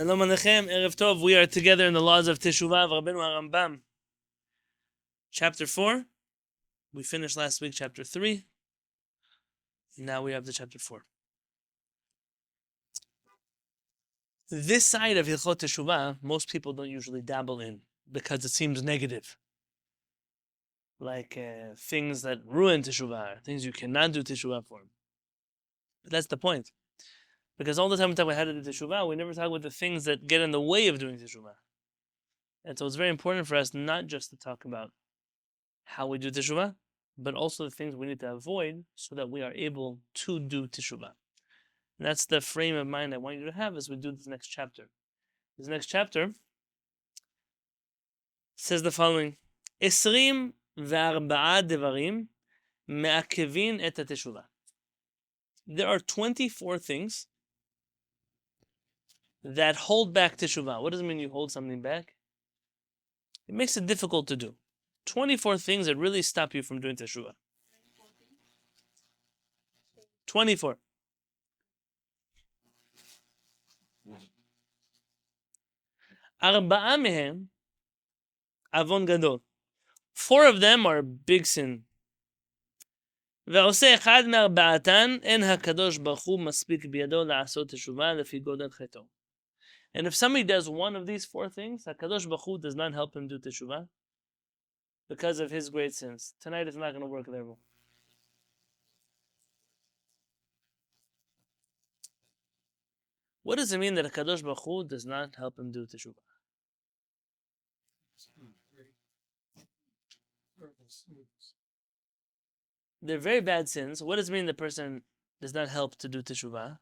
Shalom Aleichem, Erev Tov. We are together in the laws of Teshuvah of Rabbenu HaRambam. Chapter 4. We finished last week chapter 3. Now we have the chapter 4. This side of Hilchot Teshuvah, most people don't usually dabble in because it seems negative. Like things that ruin Teshuvah, things you cannot do Teshuvah for. But that's the point. Because all the time we talk about how to do Teshuvah, we never talk about the things that get in the way of doing Teshuvah. And so it's very important for us not just to talk about how we do Teshuvah, but also the things we need to avoid so that we are able to do Teshuvah. And that's the frame of mind I want you to have as we do this next chapter. This next chapter says the following: 24 devarim me'akevin et HaTeshuvah. There are 24 things that hold back Teshuvah. What does it mean you hold something back? It makes it difficult to do. 24 things that really stop you from doing Teshuvah. 24. Arba'a mehem avon gadol. 4 of them are big sin. ועושה אחד מארבעתן, אין הקדוש ברוך הוא מספיק בידו לעשות תשובה לפי גודל חטאו. And if somebody does one of these 4 things, HaKadosh Baruch Hu does not help him do teshuvah because of his great sins. Tonight is not going to work there. What does it mean that HaKadosh Baruch Hu does not help him do teshuvah? They're very bad sins. What does it mean the person does not help to do teshuvah?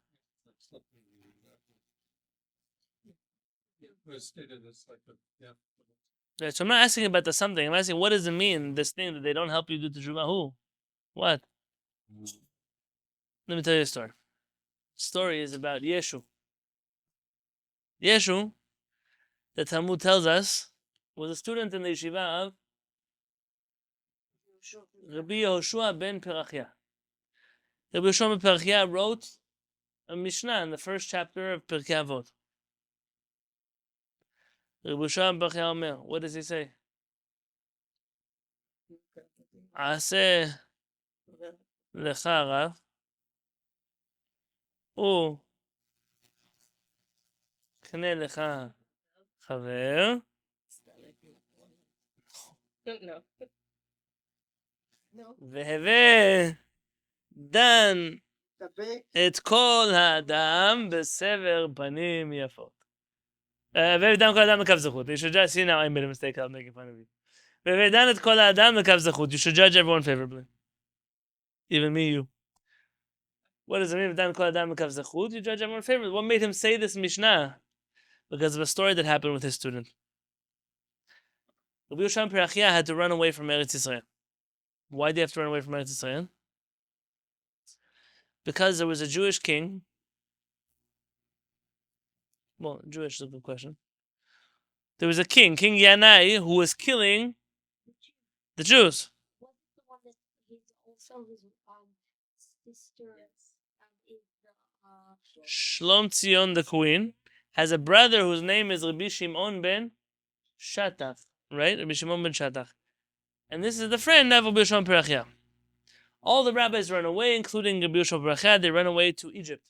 Right, so I'm not asking about the something. I'm asking what does it mean, this thing that they don't help you do teshuvah? Who? What? Let me tell you a story. The story is about Yeshu. Yeshu, the Talmud tells us, was a student in the yeshiva of Rabbi Yehoshua ben Perachia. Rabbi Yehoshua ben Perachia wrote a Mishnah in the first chapter of Pirkei Avot. Rabbi Yehoshua ben Perachia Omer, what does he say? Aseh lecha rav u קנה לך חבר והווה דן את כל האדם בסבר פנים יפות. והווה דן כל האדם לכף זכות. You should just see now I made a mistake. I'll make fun of you. והווה דן את כל האדם לכף זכות. You should judge everyone favorably. Even me, you. What does it mean? Dan kol adam l'kav zechut? You judge everyone favorably. What made him say this Mishnah? Because of a story that happened with his student. Rabbi Yehoshua ben Perachia had to run away from Eretz Yisrael. Why did he have to run away from Eretz Yisrael? Because there was a Jewish king. Well, Jewish is a good question. There was a king, King Yanai, who was killing the Jews. Was it the one that his also his sister is the Shlom Tzion, the queen, has a brother whose name is Rabbi Shimon ben Shatach. Right? Rabbi Shimon ben Shatach. And this is the friend of Rabbi Yehoshua ben Perachia. All the rabbis run away, including Rabbi Yehoshua ben Perachia. They run away to Egypt.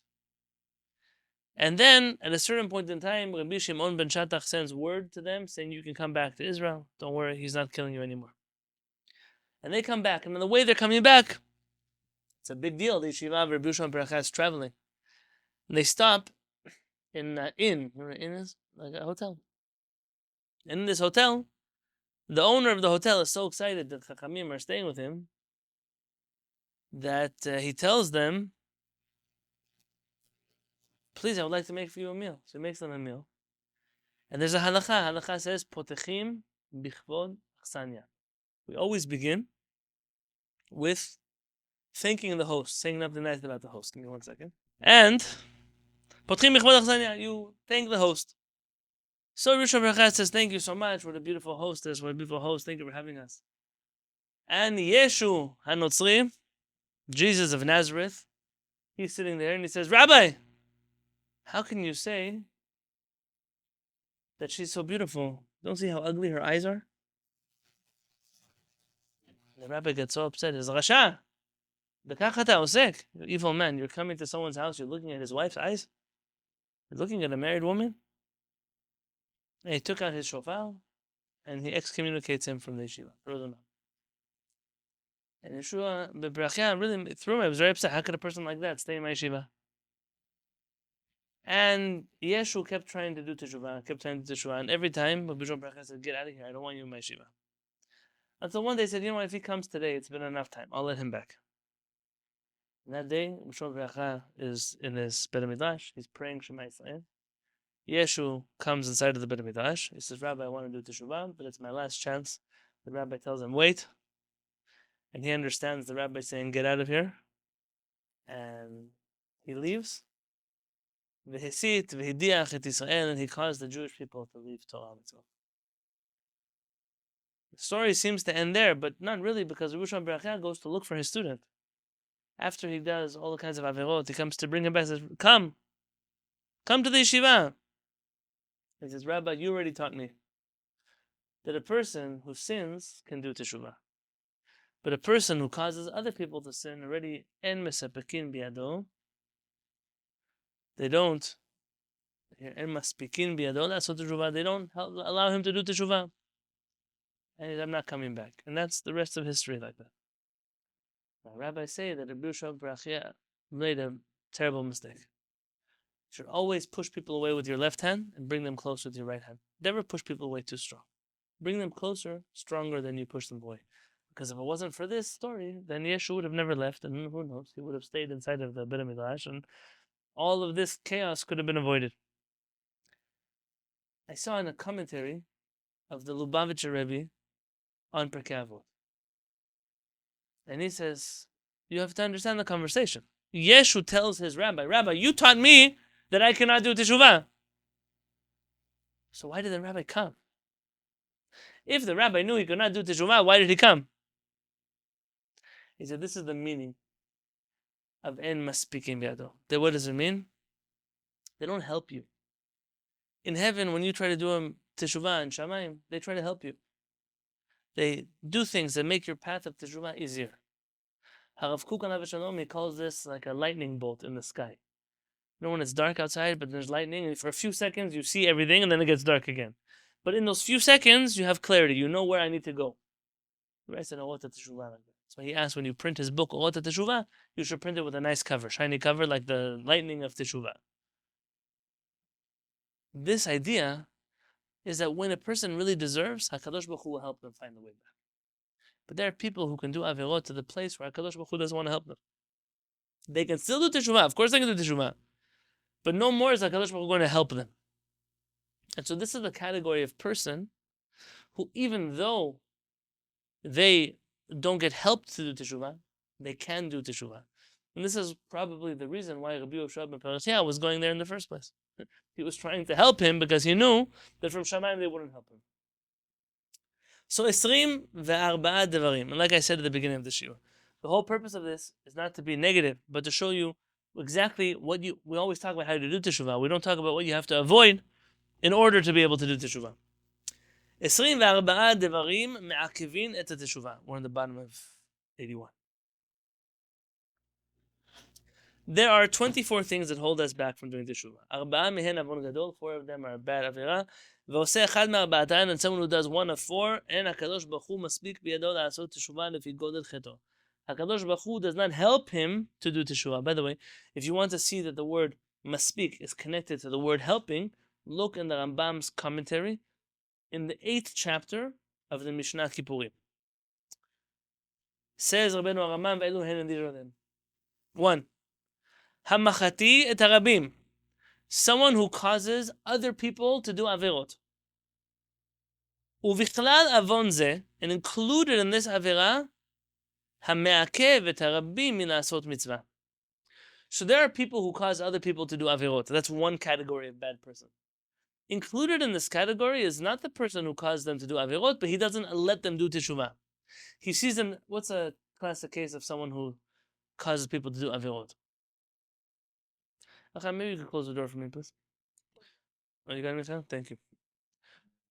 And then, at a certain point in time, Rabbi Shimon ben Shatach sends word to them saying, you can come back to Israel. Don't worry, he's not killing you anymore. And they come back. And on the way they're coming back, it's a big deal. The yeshiva of Rabbi Yehoshua ben Perachia is traveling. And they stop in an inn. You know what an inn is? Like a hotel. And in this hotel, the owner of the hotel is so excited that Chachamim are staying with him that he tells them, please, I would like to make for you a meal. So he makes them a meal. And there's a halakha. Halakha says, potechim bichvod chsanya. We always begin with thanking the host, saying something nice about the host. Give me 1 second. And potechim bichvod chsanya. You thank the host. So Rishon Berachat says, thank you so much. What a beautiful hostess. What a beautiful host. Thank you for having us. And Yeshu HaNotzri, Jesus of Nazareth, he's sitting there and he says, Rabbi, how can you say that she's so beautiful. Don't see how ugly her eyes are? The rabbi gets so upset. He's Rasha. You evil man. You're coming to someone's house. You're looking at his wife's eyes. You're looking at a married woman. And he took out his shofar and he excommunicates him from the yeshiva. Throws him out. And Yeshua, Bebrachia, really threw him. I was very upset. How could a person like that stay in my yeshiva? And Yeshu kept trying to do teshuvah, and every time Rabbi Yonatan said, "Get out of here! I don't want you in my yeshiva." Until one day he said, "You know what? If he comes today, it's been enough time. I'll let him back." And that day, Rabbi Yonatan is in his Beit HaMikdash. He's praying Shema Yisrael. Yeshu comes inside of the Beit HaMikdash. He says, "Rabbi, I want to do teshuvah, but it's my last chance." The rabbi tells him, "Wait," and he understands the rabbi saying, "Get out of here," and he leaves. And he caused the Jewish people to leave Torah mitzvah. The story seems to end there, but not really, because Rabbi Yonatan goes to look for his student. After he does all the kinds of averot, he comes to bring him back and says, come to the yeshiva. He says, "Rabbi, you already taught me that a person who sins can do teshuvah. But a person who causes other people to sin already en mesapekin biado, they don't en maspikin biado, that's what teshuvah, they don't allow him to do teshuvah. And I'm not coming back." And that's the rest of history like that. Now, rabbis say that Rabbi Yonatan made a terrible mistake. You should always push people away with your left hand and bring them closer with your right hand. Never push people away too strong. Bring them closer, stronger than you push them away. Because if it wasn't for this story, then Yeshua would have never left, and who knows, he would have stayed inside of the Beit HaMikdash, and all of this chaos could have been avoided. I saw in a commentary of the Lubavitcher Rebbe on Pirkei Avot, and he says, you have to understand the conversation. Yeshu tells his rabbi, "Rabbi, you taught me that I cannot do teshuvah. So why did the rabbi come? If the rabbi knew he could not do teshuvah, why did he come?" He said, this is the meaning of en maspikim biado. What does it mean? They don't help you. In heaven, when you try to do a teshuvah and HaShamayim, they try to help you. They do things that make your path of teshuvah easier. Harav Kook alav shalom, he calls this like a lightning bolt in the sky. You know when it's dark outside, but there's lightning, and for a few seconds you see everything, and then it gets dark again. But in those few seconds, you have clarity. You know where I need to go. The rest said, "Orot Teshuvah." So he asked, when you print his book, Orot Teshuvah, you should print it with a nice cover, shiny cover, like the lightning of Teshuvah. This idea is that when a person really deserves, HaKadosh Baruch Hu will help them find the way back. But there are people who can do averot to the place where HaKadosh Baruch Hu doesn't want to help them. They can still do teshuvah. Of course they can do teshuvah. But no more is HaKadosh Baruch Hu going to help them. And so this is the category of person who, even though they don't get helped to do teshuvah, they can do teshuvah. And this is probably the reason why Rabbi Yonatan Halevy was going there in the first place. He was trying to help him because he knew that from Shamayim they wouldn't help him. So 24 devarim, and like I said at the beginning of the shiur, the whole purpose of this is not to be negative, but to show you exactly what we always talk about how to do teshuvah. We don't talk about what you have to avoid in order to be able to do teshuvah. 24 devarim me'akivin et teshuvah. We're on the bottom of 81. There are 24 things that hold us back from doing teshuvah. 4 mehen avon gadol, 4 of them are bad avera. ועושה אחד מארבעתן, and someone who does one of 4, אין הקדוש ברוך הוא מספיק בידו לעשות תשובה לפי גודל חטאו. HaKadosh Baruch Hu does not help him to do teshuvah. By the way, if you want to see that the word maspik is connected to the word helping, look in the Rambam's commentary in the 8th chapter of the Mishnah Kippurim. Says Rabbenu HaRambam, ואלו הן נדירותיהן. 1. המחתי את הרבים. Someone who causes other people to do averot. ובכלל avon ze, and included in this avera, המעכב את הרבים מלעשות מצווה. So there are people who cause other people to do averot. That's one category of bad person. Included in this category is not the person who caused them to do averot, but he doesn't let them do teshuvah. He sees them. What's a classic case of someone who causes people to do averot? Okay, maybe you can close the door for me, please. Oh, you got anything? Thank you.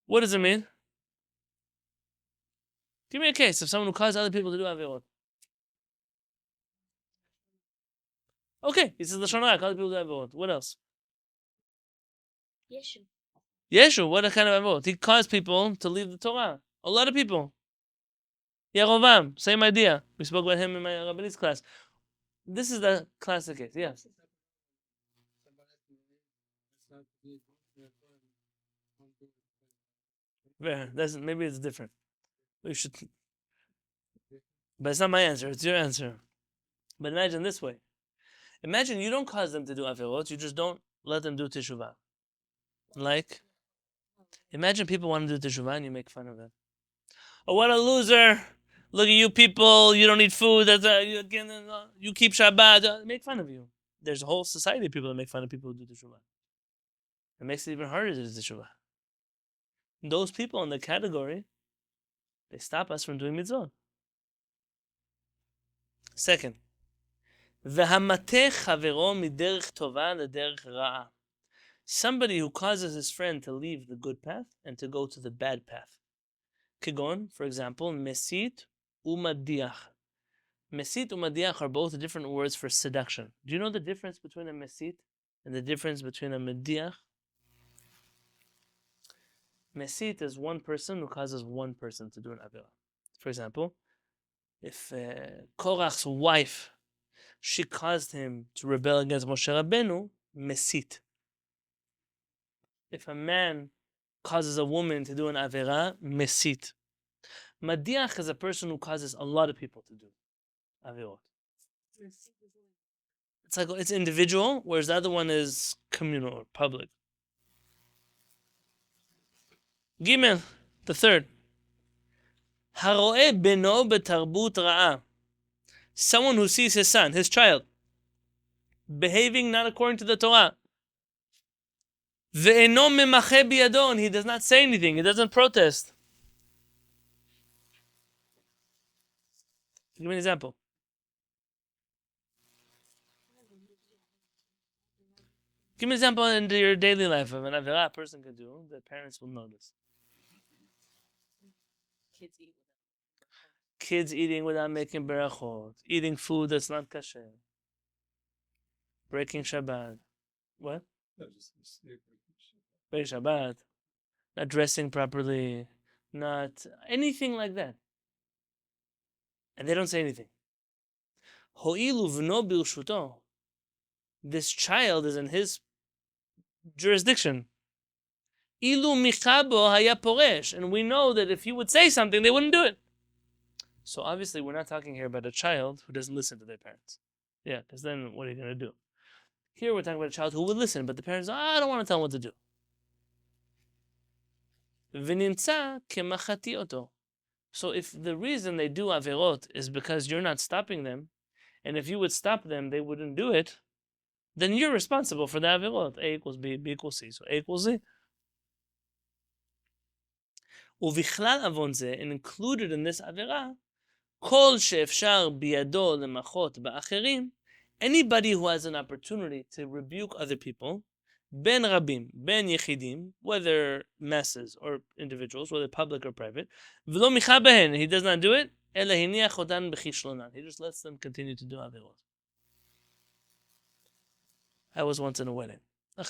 What does it mean? Give me a case of someone who caused other people to do avirot. Okay, he says Lashon Hara, caused people to do avirot. What else? Yeshu. Yeshu, what kind of avirot? He caused people to leave the Torah. A lot of people. Yerovam, same idea. We spoke about him in my Rabbini's class. This is the classic case, yes. Maybe it's different. We should, but it's not my answer. It's your answer. But imagine this way: imagine you don't cause them to do avirot. You just don't let them do teshuvah. Like, imagine people want to do teshuvah and you make fun of them. Oh, what a loser! Look at you people. You don't need food. You keep Shabbat. Make fun of you. There's a whole society of people that make fun of people who do teshuvah. It makes it even harder to do teshuvah. Those people in the category, they stop us from doing mitzvot. Second, somebody who causes his friend to leave the good path and to go to the bad path. Kigon, for example, mesit umadiach. Mesit umadiach are both different words for seduction. Do you know the difference between a mesit and the difference between a mediach? Mesit is one person who causes one person to do an avera. For example, if Korach's wife, she caused him to rebel against Moshe Rabbenu, mesit. If a man causes a woman to do an avera, mesit. Madiach is a person who causes a lot of people to do averot. It's individual, whereas the other one is communal or public. Gimel, the third. Haroe beno betarbut ra'a. Someone who sees his son, his child, behaving not according to the Torah. Ve'eno memache biyado, and he does not say anything, he doesn't protest. Give me an example. Give me an example in your daily life of an avera a person could do that parents will notice. Kids eating without making berachot, eating food that's not kosher, breaking Shabbat. What? Breaking Shabbat, not dressing properly, not anything like that. And they don't say anything. Ho'ilu v'no birshuto. This child is in his jurisdiction. Ilu michabo haya poresh. And we know that if he would say something, they wouldn't do it. So obviously, we're not talking here about a child who doesn't listen to their parents. Yeah, because then what are you going to do? Here we're talking about a child who would listen, but the parents, I don't want to tell him what to do. V'nimtza kemachati oto. So if the reason they do averot is because you're not stopping them, and if you would stop them, they wouldn't do it, then you're responsible for the averot. A equals B, B equals C. So A equals Z. Uvichlal avon ze, and included in this avera, kol she'efshar biyado lemachot ba'acherim, anybody who has an opportunity to rebuke other people, ben rabim, ben yechidim, whether masses or individuals, whether public or private, v'lo micha behen, he does not do it, ela hiniach otan b'chishlonan, he just lets them continue to do averot. I was once in a wedding. Put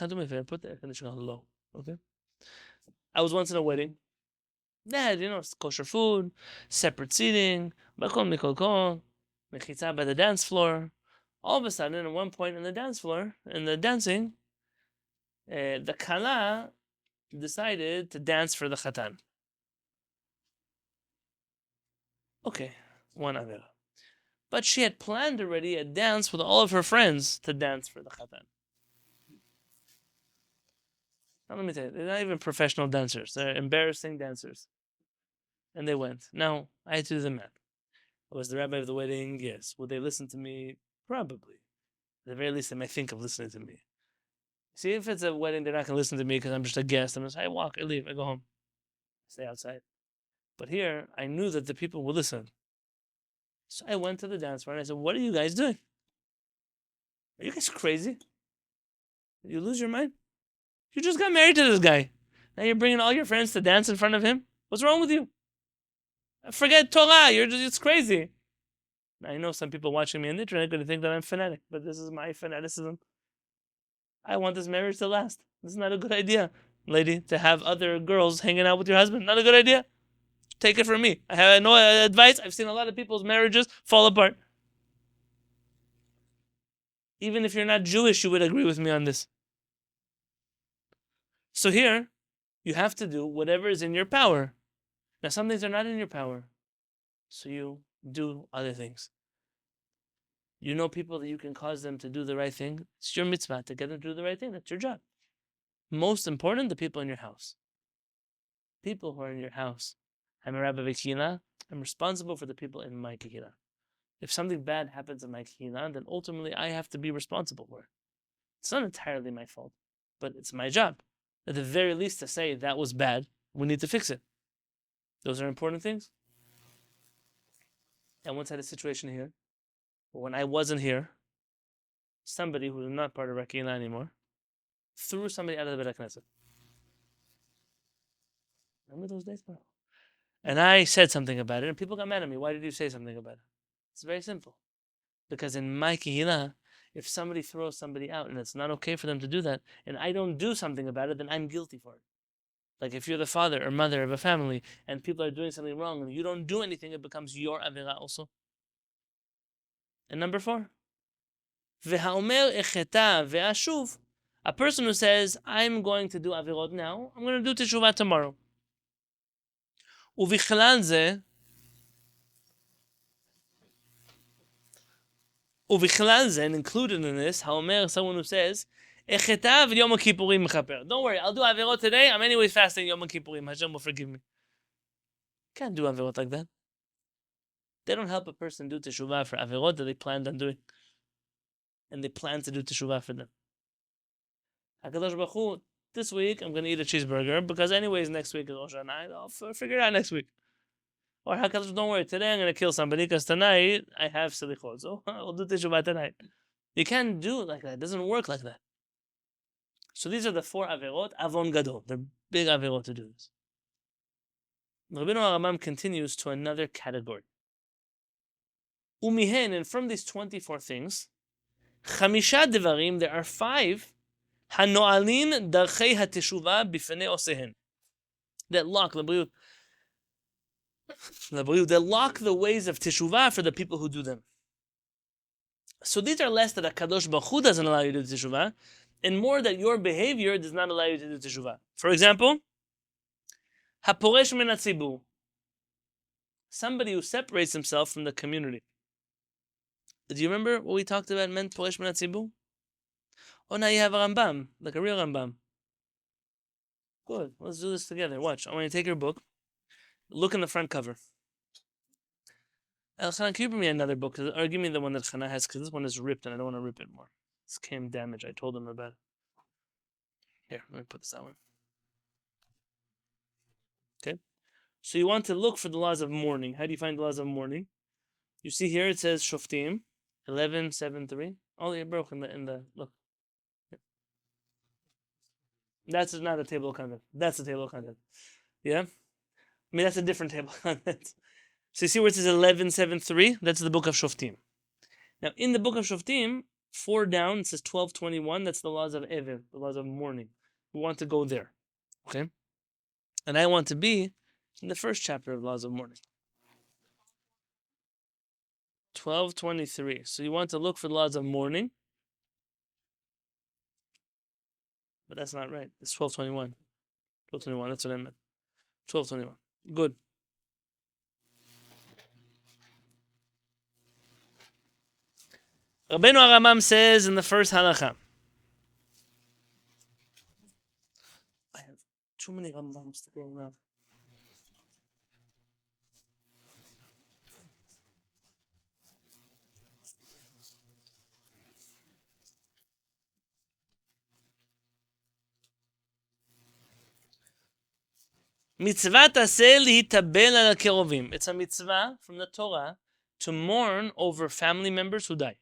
the air conditioner on low, okay? I was once in a wedding. They had, kosher food, separate seating, bakol mikol, mechitza by the dance floor. All of a sudden, at one point in the dance floor, in the dancing, the kala decided to dance for the chatan. Okay, one avera. But she had planned already a dance with all of her friends to dance for the chatan. Now let me tell you, they're not even professional dancers. They're embarrassing dancers. And they went. Now, I had to do the math. I was the rabbi of the wedding, yes. Would they listen to me? Probably. At the very least, they might think of listening to me. See, if it's a wedding, they're not going to listen to me because I'm just a guest. I'm just, I walk, I leave, I go home. I stay outside. But here, I knew that the people would listen. So I went to the dance floor and I said, what are you guys doing? Are you guys crazy? Did you lose your mind? You just got married to this guy. Now you're bringing all your friends to dance in front of him? What's wrong with you? Forget Torah. It's crazy. I know some people watching me on the internet are going to think that I'm fanatic, but this is my fanaticism. I want this marriage to last. This is not a good idea, lady, to have other girls hanging out with your husband. Not a good idea. Take it from me. I have no advice. I've seen a lot of people's marriages fall apart. Even if you're not Jewish, you would agree with me on this. So here, you have to do whatever is in your power. Now, some things are not in your power. So you do other things. You know people that you can cause them to do the right thing. It's your mitzvah to get them to do the right thing. That's your job. Most important, the people in your house. People who are in your house. I'm a rabbi of a kehillah. I'm responsible for the people in my kehillah. If something bad happens in my kehillah, then ultimately I have to be responsible for it. It's not entirely my fault, but it's my job. At the very least, to say that was bad, we need to fix it. Those are important things. I once had a situation here where when I wasn't here, somebody who was not part of Rakina anymore threw somebody out of the Beit HaKnesset. Remember those days, bro? And I said something about it, and people got mad at me. Why did you say something about it? It's very simple. Because in my Kehillah, if somebody throws somebody out and it's not okay for them to do that, and I don't do something about it, then I'm guilty for it. Like if you're the father or mother of a family and people are doing something wrong and you don't do anything, it becomes your avera also. And number 4, v'ha'omer echeta ve'ashuv, a person who says, I'm going to do avirot now, I'm going to do teshuvah tomorrow. Ubichlal ze, and included in this, ha'omer, someone who says, echeta v'yom kippurim mechaper. Don't worry, I'll do avirot today, I'm anyways fasting Yom Kippurim, Hashem will forgive me. Can't do avirot like that. They don't help a person do teshuvah for avirot that they planned on doing. And they plan to do teshuvah for them. HaKadosh Baruch Hu, this week I'm going to eat a cheeseburger because anyways next week is Rosh Hashanah. I'll figure it out next week. Or HaKadosh, don't worry, today I'm going to kill somebody because tonight I have selichot. So I'll do teshuvah tonight. You can't do it like that. It doesn't work like that. So these are the 4 averot, avon gadol. They're big averot to do this. Rabbenu HaRambam continues to another category. Umihen, and from these 24 things, Chamisha devarim, there are 5 hano'alin darchei hateshuvah bifnei osehen, that lock that lock the ways of teshuvah for the people who do them. So these are less that HaKadosh Baruch Hu doesn't allow you to do teshuvah, and more that your behavior does not allow you to do teshuvah. For example, haporesh min hatzibur, somebody who separates himself from the community. Do you remember what we talked about meant poresh min hatzibur? Oh, now you have a Rambam, like a real Rambam. Good, let's do this together. Watch, I want you to take your book, look in the front cover. Elchanan, can you bring me another book? Or give me the one that Chana has, because this one is ripped and I don't want to rip it more. This came damaged, I told him about it. Here, let me put this that one. Okay, so you want to look for the laws of mourning. How do you find the laws of mourning? You see here it says Shoftim 11:7-3. Oh, you're broken in the look. That's not a table of content. That's a table of content. Yeah? I mean, that's a different table of content. So you see where it says 11:7-3? That's the book of Shoftim. Now, in the book of Shoftim, 4 down, it says 12:21. That's the laws of Ever, the laws of mourning. We want to go there. Okay? And I want to be in the first chapter of laws of mourning. 12:23. So you want to look for the laws of mourning. But that's not right. It's 12:21. 12:21, that's what I meant. 12:21. Good. Rabbenu HaRambam says in the first halakha. I have too many Rambams to go around. Mitzvah taseh lihitabel al kerovim. It's a mitzvah from the Torah to mourn over family members who die.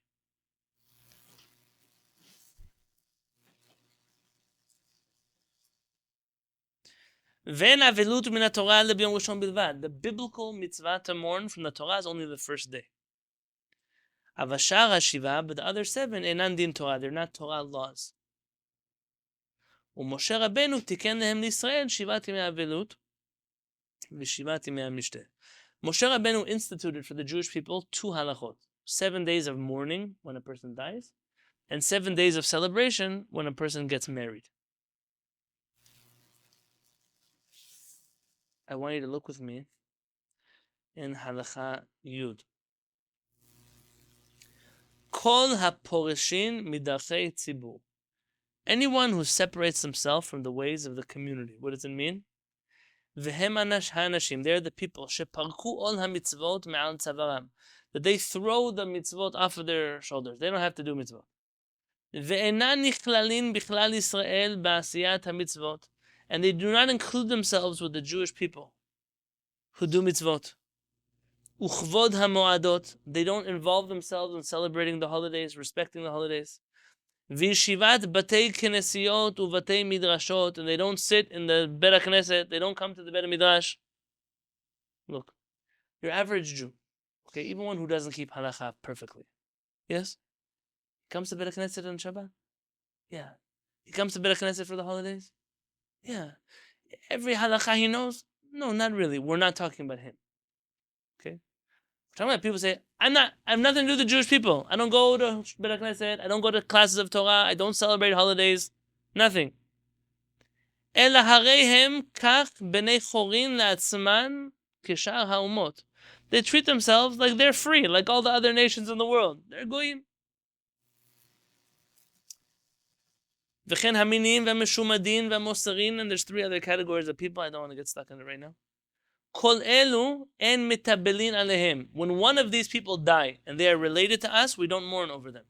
The biblical mitzvah to mourn from the Torah is only the first day. Avashar HaShiva, but the other 7, enan din Torah, they're not Torah laws. ומשה רבנו תיקן להם לישראל 7 ימי אבלות ו7 ימי המשתה. Moshe Rabbenu instituted for the Jewish people 2 halachot. 7 days of mourning when a person dies, and 7 days of celebration when a person gets married. I want you to look with me in halacha Yud. Kol haporeshin midarchei tzibur. Anyone who separates himself from the ways of the community. What does it mean? V'hem hanashim. They're the people. Sheparku ol hamitzvot me'al tzavaram. That they throw the mitzvot off of their shoulders. They don't have to do mitzvot. Ve'enan nichlalin bichlal Yisrael ba'asiyat hamitzvot. And they do not include themselves with the Jewish people who do mitzvot. Uchvod hamoadot. They don't involve themselves in celebrating the holidays, respecting the holidays. V'yeshivat batei knesiyot u'batei midrashot, and they don't sit in the Bet HaKnesset, they don't come to the Bet HaMidrash. Look, your average Jew, okay, even one who doesn't keep halacha perfectly, yes? He comes to Bet HaKnesset on Shabbat? Yeah. He comes to Bet HaKnesset for the holidays? Yeah. Every halacha he knows? No, not really. We're not talking about him. Okay? We're talking about people say, I have nothing to do with the Jewish people. I don't go to Bet HaKnesset. I don't go to classes of Torah. I don't celebrate holidays. Nothing. אלא הרי הם כך בני חורין לעצמן כשאר האומות. They treat themselves like they're free, like all the other nations in the world. They're goyim. וכן המיניים והמשומדים והמוסרין, and there's 3 other categories of people. I don't want to get stuck in it right now. כל אלו אין מטבלין עליהם. When one of these people die and they are related to us, we don't mourn over them.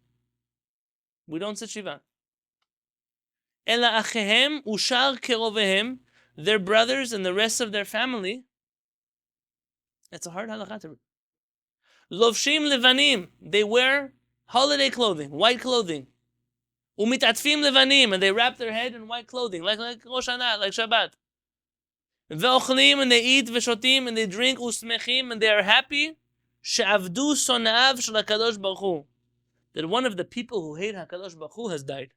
We don't sit shiva. אלא אחיהם ושאר קרוביהם, their brothers and the rest of their family. It's a hard halakha to read. לובשים לבנים, they wear holiday clothing, white clothing. ומתעטפים לבנים, and they wrap their head in white clothing, like Rosh Hashanah, like Shabbat. ואוכלים, and they eat, ושותים, and they drink, ושמחים, and they are happy. שעבדו שונאיו של הקדוש ברוך הוא. That one of the people who hate HaKadosh Baruch Hu has died.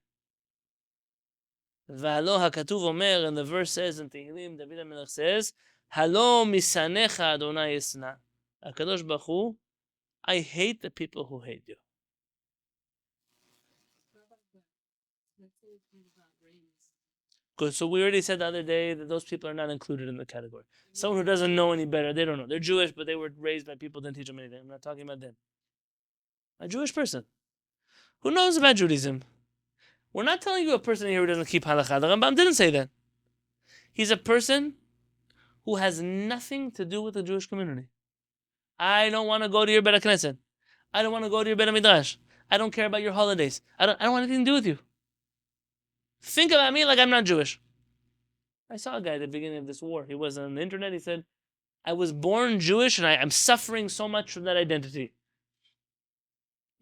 והלא הכתוב אומר, and the verse says in Tehillim, David HaMelech says, הלא משנאיך אדוני ישנא. HaKadosh Baruch Hu, I hate the people who hate you. Good. So we already said the other day that those people are not included in the category. Someone who doesn't know any better, they don't know. They're Jewish, but they were raised by people who didn't teach them anything. I'm not talking about them. A Jewish person who knows about Judaism. We're not telling you a person here who doesn't keep halakha. The Rambam didn't say that. He's a person who has nothing to do with the Jewish community. I don't want to go to your Bet HaKnesset. I don't want to go to your Bet HaMidrash. I don't care about your holidays. I don't want anything to do with you. Think about me like I'm not Jewish. I saw a guy at the beginning of this war. He was on the internet. He said, I was born Jewish and I'm suffering so much from that identity.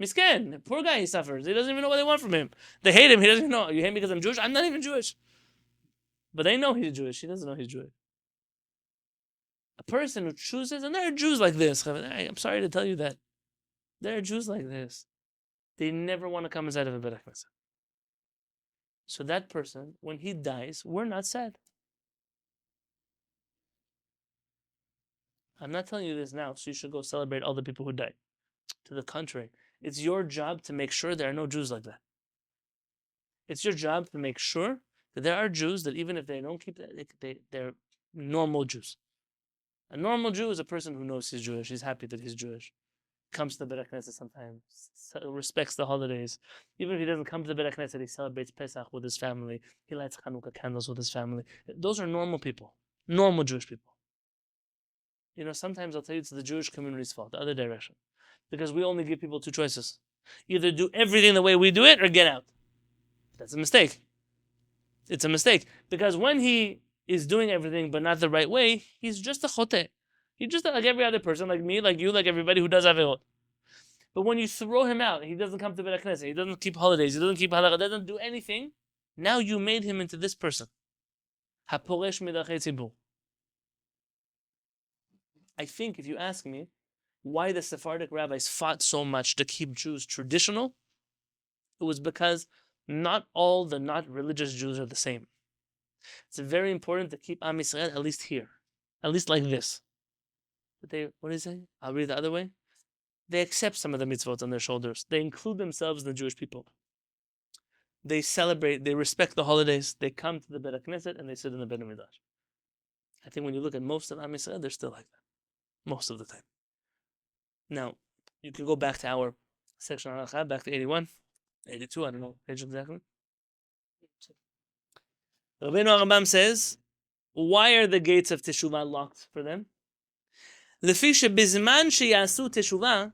Misken, poor guy, he suffers. He doesn't even know what they want from him. They hate him. He doesn't even know. You hate me because I'm Jewish? I'm not even Jewish. But they know he's Jewish. He doesn't know he's Jewish. A person who chooses, and there are Jews like this. I'm sorry to tell you that. There are Jews like this. They never want to come inside of a Bet HaKnesset. So that person, when he dies, we're not sad. I'm not telling you this now, so you should go celebrate all the people who died. To the contrary, it's your job to make sure there are no Jews like that. It's your job to make sure that there are Jews that even if they don't keep that, they're normal Jews. A normal Jew is a person who knows he's Jewish. He's happy that he's Jewish. Comes to the Bet HaKnesset sometimes, respects the holidays. Even if he doesn't come to the Bet HaKnesset, he celebrates Pesach with his family. He lights Hanukkah candles with his family. Those are normal people, normal Jewish people. You know, sometimes I'll tell you it's the Jewish community's fault, the other direction. Because we only give people 2 choices. Either do everything the way we do it or get out. That's a mistake. It's a mistake. Because when he is doing everything but not the right way, he's just a choteh. He's just like every other person, like me, like you, like everybody who does averot. But when you throw him out, he doesn't come to Bet HaKnesset, he doesn't keep holidays, he doesn't keep halakha, doesn't do anything, now you made him into this person. Haporesh midachei tzibur. I think if you ask me why the Sephardic rabbis fought so much to keep Jews traditional, it was because not all the not religious Jews are the same. It's very important to keep Am Yisrael at least here, at least like this. But what do you say? I'll read the other way. They accept some of the mitzvot on their shoulders. They include themselves in the Jewish people. They celebrate, they respect the holidays. They come to the Beit HaKnesset and they sit in the Beit HaMikdash. I think when you look at most of Am Yisrael, they're still like that, most of the time. Now, you can go back to our section on Halacha, back to 81, 82, I don't know page exactly. Rabbenu HaRambam says, why are the gates of Teshuvah locked for them? Lefi shebizman sheyasu Teshuvah,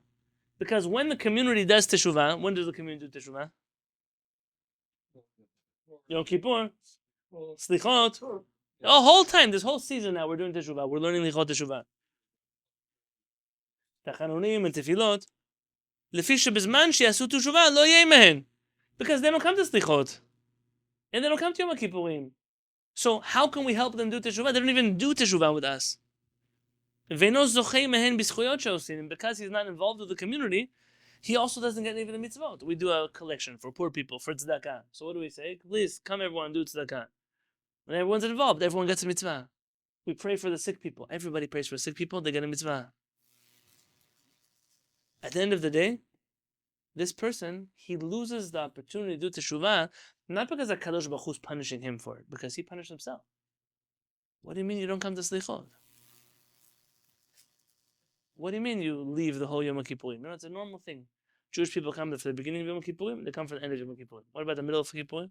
because when the community does Teshuvah, when does the community do Teshuvah? Yom Kippur, Slichot. The whole time, this whole season now, we're doing Teshuvah. We're learning Lichot Teshuvah. Tachanunim and Tefilot. Lefi shebizman sheyasu Teshuvah lo yeh mehen, because they don't come to Slichot. And they don't come to Yom Kippurim. So how can we help them do Teshuvah? They don't even do Teshuvah with us. Because he's not involved with the community, he also doesn't get any of the mitzvot. We do a collection for poor people, for tzedakah. So what do we say? Please, come everyone, do tzedakah. When everyone's involved, everyone gets a mitzvah. We pray for the sick people. Everybody prays for sick people, they get a mitzvah. At the end of the day, this person, he loses the opportunity to do teshuvah, not because HaKadosh Baruch Hu is punishing him for it, because he punished himself. What do you mean you don't come to Slichot? What do you mean you leave the whole Yom Kippurim? No, it's a normal thing. Jewish people come for the beginning of Yom Kippurim, they come for the end of Yom Kippurim. What about the middle of Kippurim?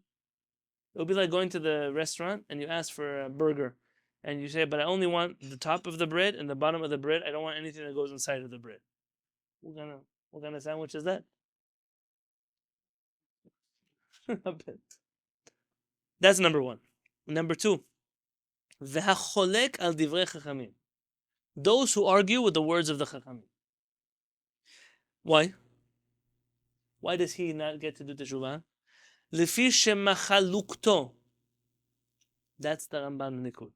It would be like going to the restaurant and you ask for a burger. And you say, but I only want the top of the bread and the bottom of the bread. I don't want anything that goes inside of the bread. What kind of sandwich is that? That's number one. Number two, v'hacholek al divrei chachamim. Those who argue with the words of the chachamim. Why? Why does he not get to do teshuvah? Lefi shemachalukto. That's the Rambam Nikud.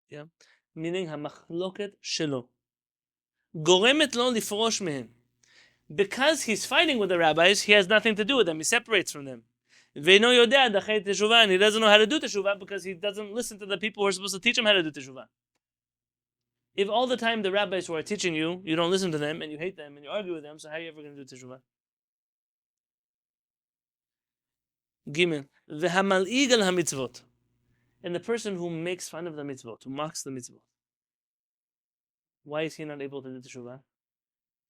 Yeah? Meaning hamachloket shelo. Goremet lo lifrosh mehen. Because he's fighting with the rabbis, he has nothing to do with them. He separates from them. Ve'no yodea dachet teshuvah. And he doesn't know how to do teshuvah because he doesn't listen to the people who are supposed to teach him how to do teshuvah. If all the time the rabbis who are teaching you, you don't listen to them and you hate them and you argue with them, so how are you ever going to do teshuvah? Gimel. Ve'hamal'ig al hamitzvot. And the person who makes fun of the mitzvot, who mocks the mitzvot, why is he not able to do teshuvah?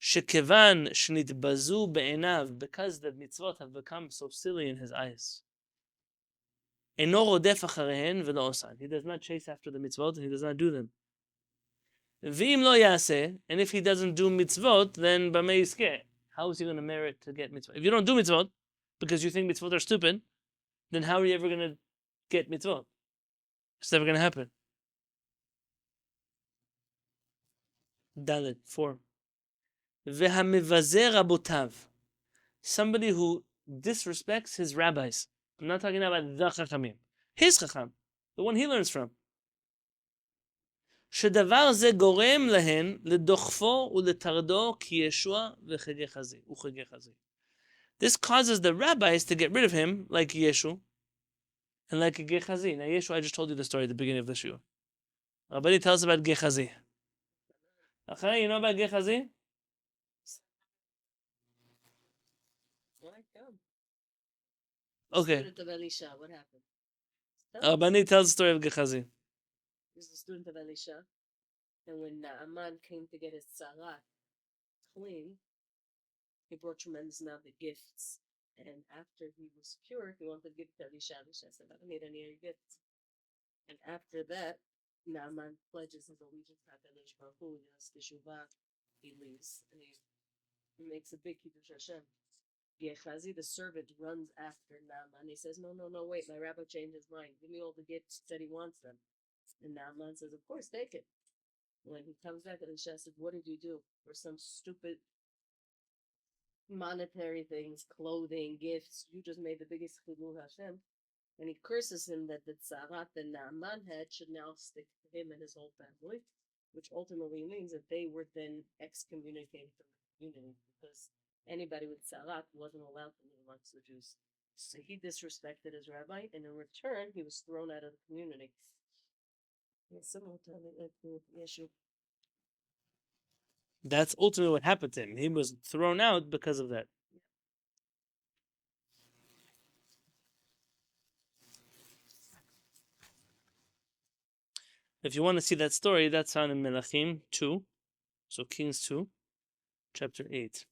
Shekevan shnitbazu be'enav, because the mitzvot have become so silly in his eyes. Eno rodef acharehen v'lo osan. He does not chase after the mitzvot and he does not do them. V'im lo yaseh, and if he doesn't do mitzvot, then b'mei yiskeh. How is he going to merit to get mitzvot? If you don't do mitzvot because you think mitzvot are stupid, then how are you ever going to get mitzvot? It's never going to happen. Dalet 4. V'hamivazer rabotav. Somebody who disrespects his rabbis. I'm not talking about the chachamim. His chacham, the one he learns from. שדבר זה גורם להן לדוחפו ולטרדו כישוע וחגי חזי. This causes the rabbis to get rid of him like Yeshu and like Gehazi. Now Yeshu, I just told you the story at the beginning of the shiur. Rabbi tells about Gehazi. Okay, you know about Gehazi? Okay. Student of Elisha, what happened? Rabbi tells the story of Gehazi. He was a student of Elisha, and when Naaman came to get his tzarat clean, he brought tremendous amount of gifts. And after he was cured, he wanted to give it to Elisha. Elisha said, I don't need any of your gifts. And after that, Naaman pledges his allegiance to HaKadosh Baruch Hu, he does Teshuvah, he leaves, and he makes a big Kiddush Hashem. Gehazi, the servant, runs after Naaman. He says, no, wait, my rabbi changed his mind. Give me all the gifts, said he wants them. And Naaman says, of course, take it. When he comes back, Elisha said, what did you do? For some stupid monetary things, clothing, gifts, you just made the biggest chilul Hashem. and he curses him that the tzarat that Naaman had should now stick to him and his whole family, which ultimately means that they were then excommunicated from the community because anybody with tzarat wasn't allowed to live amongst the Jews. So he disrespected his rabbi, and in return, he was thrown out of the community. Similar to the issue. That's ultimately what happened to him. He was thrown out because of that. If you want to see that story, that's found in Melachim 2, so Kings 2, chapter 8.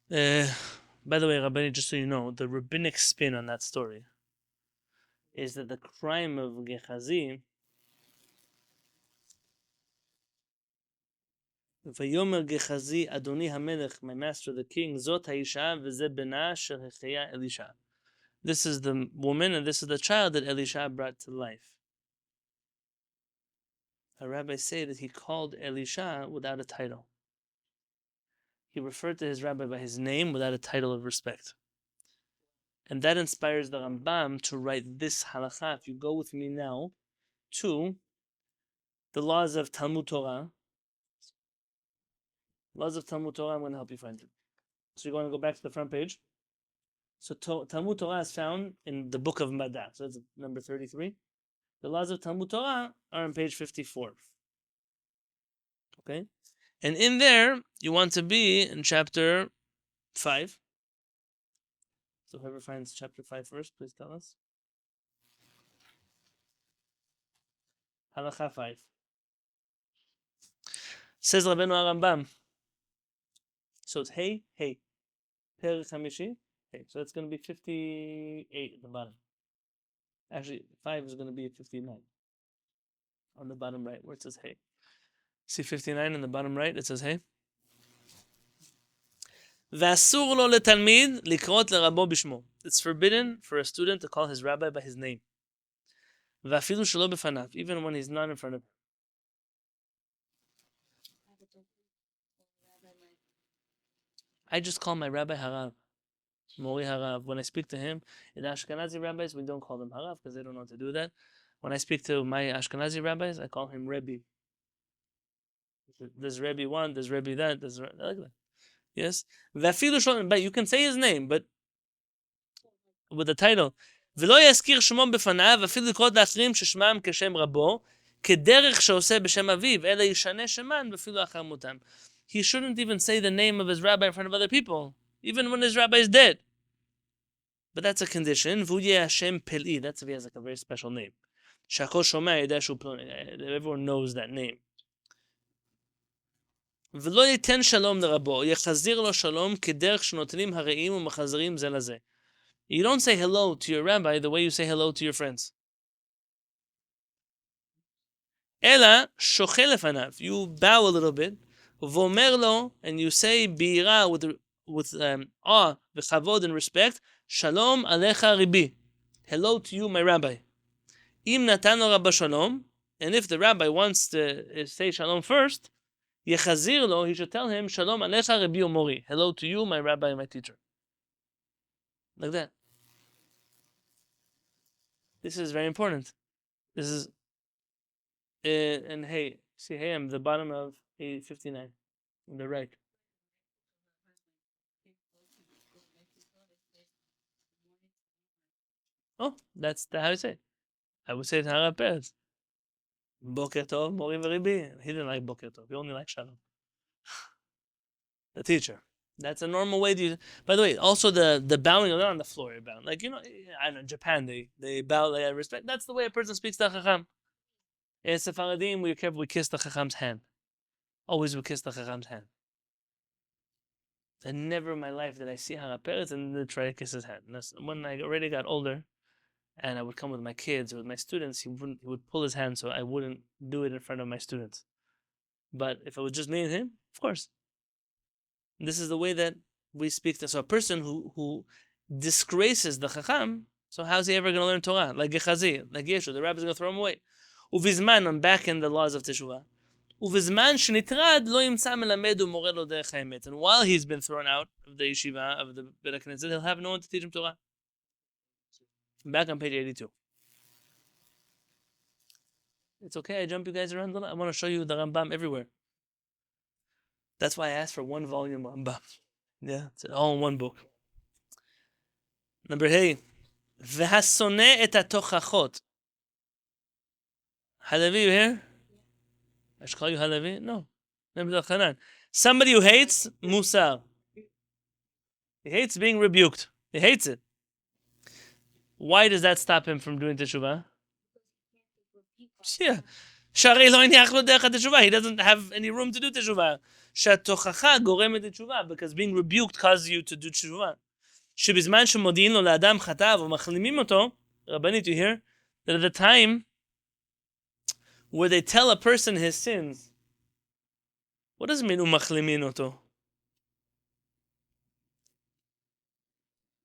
By the way, Rabbani, just so you know, the rabbinic spin on that story is that the crime of Gehazi, Vayomer Gehazi Adoni HaMelech, my master the king, Zot HaIsha v'zeh bena shel Hechaya Elisha. This is the woman and this is the child that Elisha brought to life. Our rabbis say that he called Elisha without a title. He referred to his rabbi by his name without a title of respect. And that inspires the Rambam to write this halakha. If you go with me now to the laws of Talmud Torah. Laws of Talmud Torah, I'm going to help you find it. So you're going to go back to the front page. So Talmud Torah is found in the book of Mada. So that's number 33. The laws of Talmud Torah are on page 54. Okay? And in there, you want to be in chapter 5. So whoever finds chapter 5 first, please tell us. Halakha 5. Says Rabbenu HaRambam. So it's hey. Per Chamishi. Hey. So it's going to be 58 at the bottom. Actually, 5 is going to be 59. On the bottom right, where it says hey. See 59 in the bottom right, it says hey. ואסור לו לתלמיד לקרות לרבו בשמו. It's forbidden for a student to call his rabbi by his name. ואפילו שלא בפניו, even when he's not in front of him. I just call my rabbi Harav. Mori Harav. When I speak to him, in the Ashkenazi rabbis, we don't call them Harav because they don't know how to do that. When I speak to my Ashkenazi rabbis, I call him Rebbe. There's Rebbe one, there's Rebbe that, there's like that. Yes? But you can say his name, but with the title. ולא יזכיר שמו בפניו, אפילו לקרוא לאחרים ששמם כשם רבו, כדרך שעושה בשם אביו, אלא ישנה שמן ואפילו אחר מותם. He shouldn't even say the name of his rabbi in front of other people, even when his rabbi is dead. But that's a condition. והוא יהיה השם פלאי. That's if he has like a very special name. שהכל שומע ידע שהוא פלוני. Everyone knows that name. ולא ייתן שלום לרבו, יחזיר לו שלום כדרך שנותנים הרעים ומחזרים זה לזה. You don't say hello to your rabbi the way you say hello to your friends. אלא שוכן לפניו. You bow a little bit, ואומר לו, and you say ביראה with awe וכבוד and respect, שלום עליך רבי. Hello to you, my rabbi. אם נתן לו רבא שלום, and if the rabbi wants to say shalom first, יחזיר לו, he should tell him, שלום עליך רבי ומורי. Hello to you, my rabbi and my teacher. Like that. This is very important. This is, and hey, see, hey, I'm the bottom of 59, on the right. Oh, that's how I say it. I would say it Harav Perez. Boker Tov, Mori v'Ribi. He didn't like Boker Tov. He only liked Shalom. The teacher. That's a normal way to. By the way, also the bowing on the floor, you're bowing. Like, I know, Japan, they bow, they respect. That's the way a person speaks to a Chacham. In Sephardim, we kiss the Chacham's hand. Always we kiss the Chacham's hand. And never in my life did I see Harav Perez and try to kiss his hand. When I already got older, and I would come with my kids or with my students, he would pull his hand so I wouldn't do it in front of my students. But if it was just me and him, of course. This is the way that we speak to. So a person who disgraces the Chacham So how's he ever going to learn Torah? Like Gechazi, like Yeshu, the rabbi's going to throw him away. Uvizman, I'm back in the laws of Teshuvah. ובזמן שנטרד לא ימצא מלמד ומורה לו דרך האמת. And while he's been thrown out of the yeshiva, of the Beit HaKnesset, he'll have no one to teach him Torah. Back on page 82. It's okay, I jump you guys around a little. I want to show you the Rambam everywhere. That's why I asked for one volume Rambam. Yeah, it's all in one book. Number A. והשונא את התוכחות. Halevy, you here? I should call you Halevy? No. Somebody who hates Musar. He hates being rebuked. He hates it. Why does that stop him from doing Teshuvah? Yeah. He doesn't have any room to do Teshuvah. שהתוכחה גורמת לתשובה, because being rebuked causes you to do Teshuvah. שבזמן שמודיעים לו לאדם חטא ומחלימים אותו, רבנית, you hear? That at the time where they tell a person his sins, what does it mean umachlimin oto?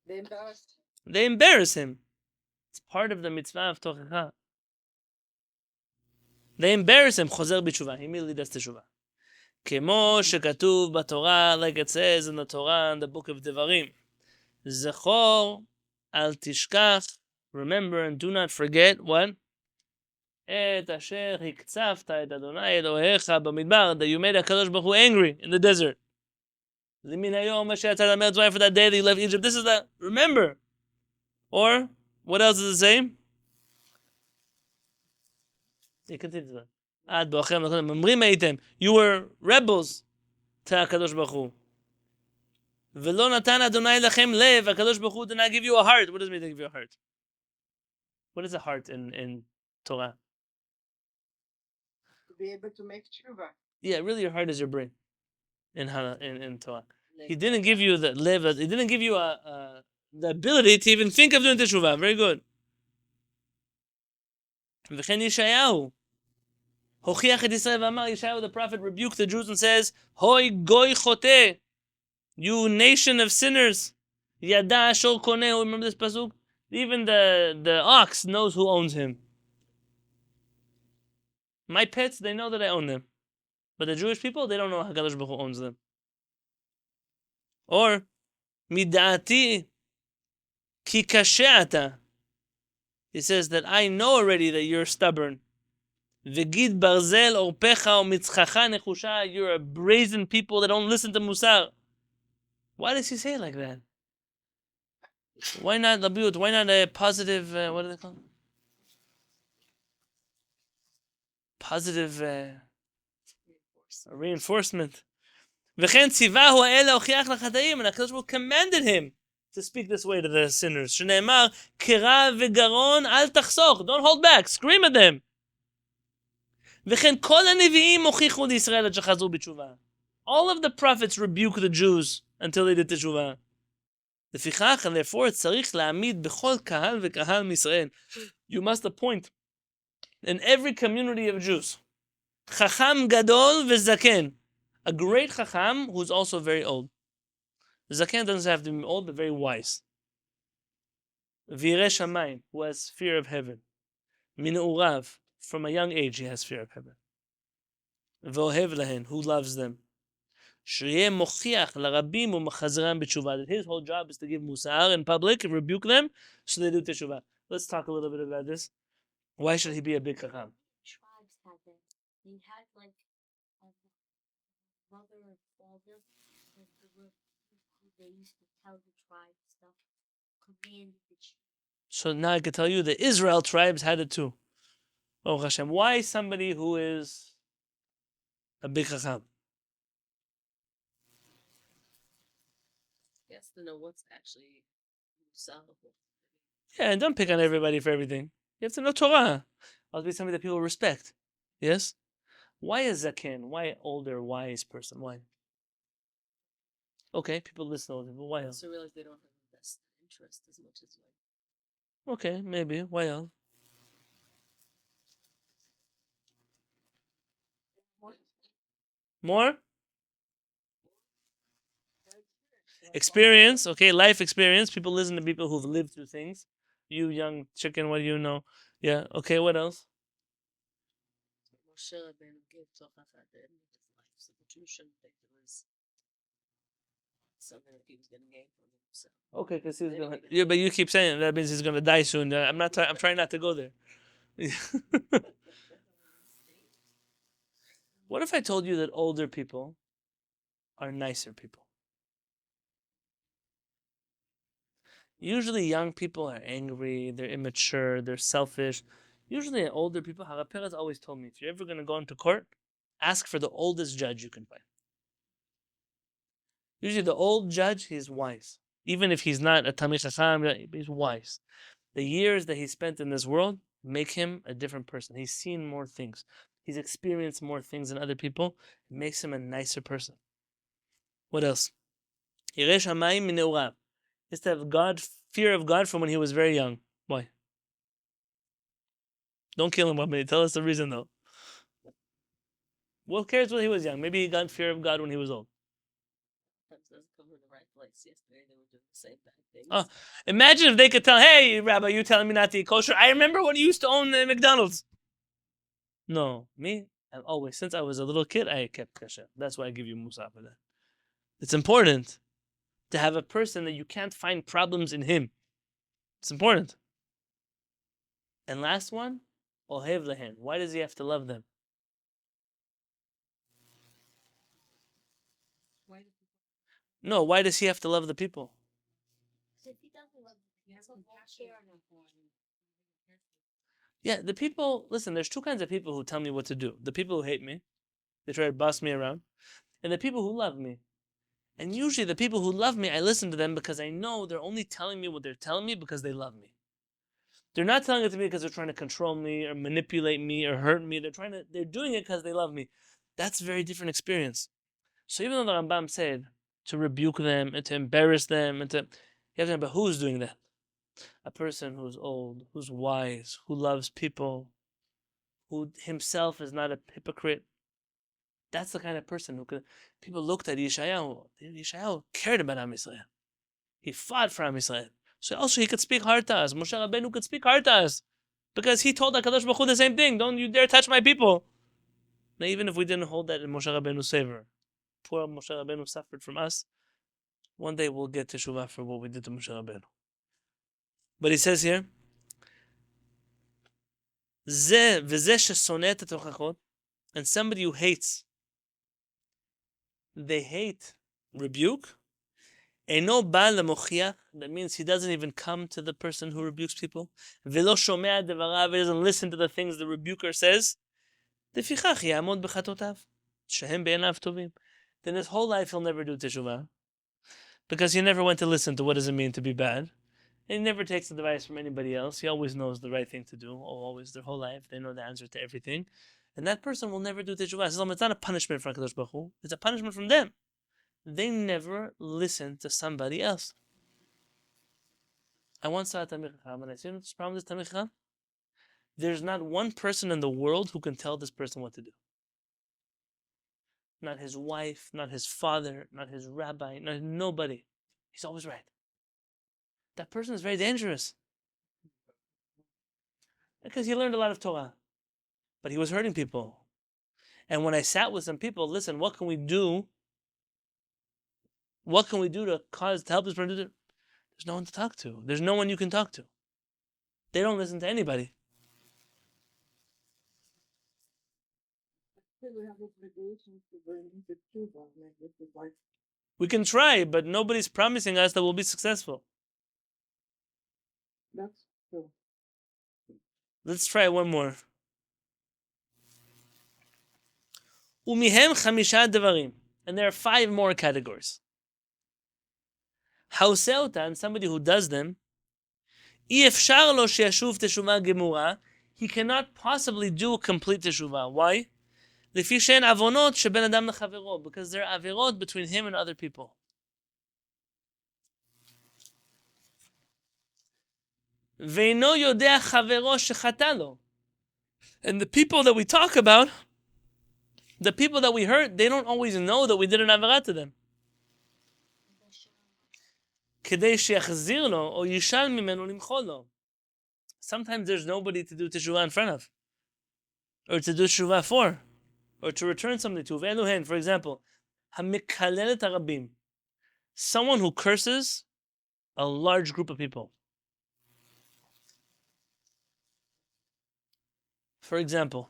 They embarrass him. It's part of the mitzvah of tochacha. They embarrass him. Chozer b'teshuvah. He immediately does teshuvah. כמו שכתוב בתורה, like it says in the Torah, in the book of Devarim. זכור, אל תשכח, remember and do not forget, what? את אשר הקצבת את אדוני אלוהיך במדבר, that you made HaKadosh Baruch Hu angry in the desert. למן היום אשר יצאת מארץ מצרים, for that day that you left Egypt. This is the, remember. Or, what else does it say? You continue that. עד באוכם לקודם, ממרים הייתם, you were rebels to HaKadosh Baruch Hu. ולא נתן אדוני לכם לב, HaKadosh Baruch Hu did not give you a heart. What does it mean to give you a heart? What is a heart in Torah? To be able to make Teshuvah. Yeah, really your heart is your brain in Torah. He didn't give you the lev, he didn't give you the ability to even think of doing Teshuvah. Very good. וכן ישעיהו. הוכיח את ישראל ואמר, Yeshayahu the prophet rebuked the Jews and says, Hoi goy chote, you nation of sinners. Yada ashor koneh, remember this pasuk? Even the ox knows who owns him. My pets, they know that I own them. But the Jewish people, they don't know HaKadosh Baruch Hu owns them. Or, midati ki kashe. He says that I know already that you're stubborn. V'gid barzel orpecha o mitzchacha nechusha. You're a brazen people that don't listen to Musar. Why does he say it like that? Why not labiyut? Why not a positive, what do they call it? Positive reinforcement. וכן ציווהו האלה הוכיח לחטאים, and HaKadosh Baruch Hu commanded him to speak this way to the sinners. שנאמר, קרא וגרון אל תחסוך. Don't hold back, scream at them. וכן כל הנביאים הוכיחו לישראל עד שחזרו בתשובה. All of the prophets rebuke the Jews until they did תשובה. לפיכך, and therefore, צריך להעמיד בכל קהל וקהל מישראל. You must appoint in every community of Jews. Chacham gadol v'zaken. A great chacham who's also very old. Zaken doesn't have to be old, but very wise. V'yireh shamayim, who has fear of heaven. Min urav, from a young age he has fear of heaven. V'ohev lahen, who loves them. Sheyeh mochiach larabim u'machazram b'teshuvah. That his whole job is to give musar in public and rebuke them, so they do teshuvah. Let's talk a little bit about this. Why should he be a big chacham? Tribes had that. They had like a mother and father, and they used to tell the tribe stuff, command the chief. So now I can tell you the Israel tribes had it too. Oh Hashem, why somebody who is a big chacham? He has to know what's actually solvable. Yeah, and don't pick on everybody for everything. You have to know Torah. I'll be somebody that people respect. Yes? Why a zaken? Why an older, wise person? Why? Okay, people listen to older people. Why else? Also realize they don't have the best interest as much as like. Okay, maybe. Why else? More? Experience, okay, life experience. People listen to people who've lived through things. You young chicken, what do you know? Yeah, okay, what else? Moshe Rabbeinu gave Torah at the end of his life, so the Jews shouldn't think it was something that he was going to gain from himself. Okay, because he's Anyway, gonna. Yeah, but you keep saying it, that means he's gonna die soon. I'm not. I'm trying not to go there. What if I told you that older people are nicer people? Usually, young people are angry. They're immature. They're selfish. Usually, older people. Haraperas always told me, if you're ever gonna go into court, ask for the oldest judge you can find. Usually, the old judge, he's wise. Even if he's not a Talmid Chacham, he's wise. The years that he spent in this world make him a different person. He's seen more things. He's experienced more things than other people. It makes him a nicer person. What else? Yireh HaShamayim min ne'urav. Is to have fear of God from when he was very young. Why? Don't kill him, Rabbi. Tell us the reason, though. Who cares when he was young? Maybe he got fear of God when he was old. Sometimes it doesn't come from the right place. Yesterday they were doing the same bad things. Oh, imagine if they could tell, hey, Rabbi, you telling me not to eat kosher? I remember when you used to own McDonald's. No, me, I've always, since I was a little kid, I kept kosher. That's why I give you musa for that. It's important to have a person that you can't find problems in him. It's important. And last one, ohev lehen. Why does he have to love them? Why do people No, why does he have to love the people? So if he doesn't love you, he won't care enough for him. Yeah, the people, listen, there's two kinds of people who tell me what to do. The people who hate me, they try to boss me around, and the people who love me. And usually the people who love me, I listen to them because I know they're only telling me what they're telling me because they love me. They're not telling it to me because they're trying to control me or manipulate me or hurt me. They're doing it because they love me. That's a very different experience. So even though the Rambam said to rebuke them and to embarrass them you have to remember who's doing that. A person who's old, who's wise, who loves people, who himself is not a hypocrite. That's the kind of person who could. People looked at Yeshayahu. Yeshayahu cared about Am Yisrael. He fought for Am Yisrael. So also he could speak hard to us. Moshe Rabbeinu could speak hard to us. Because he told HaKadosh Baruch Hu the same thing. Don't you dare touch my people. Now even if we didn't hold that in Moshe Rabbeinu's favor, poor Moshe Rabbeinu suffered from us. One day we'll get Teshuvah for what we did to Moshe Rabbeinu. But he says here, Zeh v'zeh shesoneh et hatochachot, and somebody who hates, they hate rebuke. Eino ba lemochiach, that means he doesn't even come to the person who rebukes people. V'lo shomea devarav, he doesn't listen to the things the rebuker says. Lefichach ya'amod b'chatotav, shehem be'einav tovim. Then his whole life he'll never do teshuvah, because he never went to listen to what does it mean to be bad. And he never takes advice from anybody else. He always knows the right thing to do, always, their whole life. They know the answer to everything. And that person will never do teshuvah. It's not a punishment from HaKadosh Baruch Hu. It's a punishment from them. They never listen to somebody else. I once saw a Talmid Chacham, and I said, what's the problem with this Talmid Chacham? There's not one person in the world who can tell this person what to do. Not his wife, not his father, not his rabbi, nobody. He's always right. That person is very dangerous. Because he learned a lot of Torah. But he was hurting people. And when I sat with some people, listen, what can we do? What can we do to help this person do it? There's no one to talk to. There's no one you can talk to. They don't listen to anybody. We can try, but nobody's promising us that we'll be successful. That's true. Let's try one more. Umihem chamisha devarim. And there are 5 more categories. Hauseuta, and somebody who does them, Efshar lo sheyashuv teshuvah gemura, he cannot possibly do complete teshuvah. Why? Lefi she'en avonot sheben adam lechavero, because there are avirot between him and other people. Ve'ino yodea chavero shechata lo. And the people that we talk about, the people that we hurt, they don't always know that we did an avirah to them. כדי שיחזיר לו, או ישאל ממנו למחול לו. Sometimes there's nobody to do teshuvah in front of, or to do teshuvah for, or to return something to. Ve'eluhen, for example, hamikalel et harabim, someone who curses a large group of people. For example,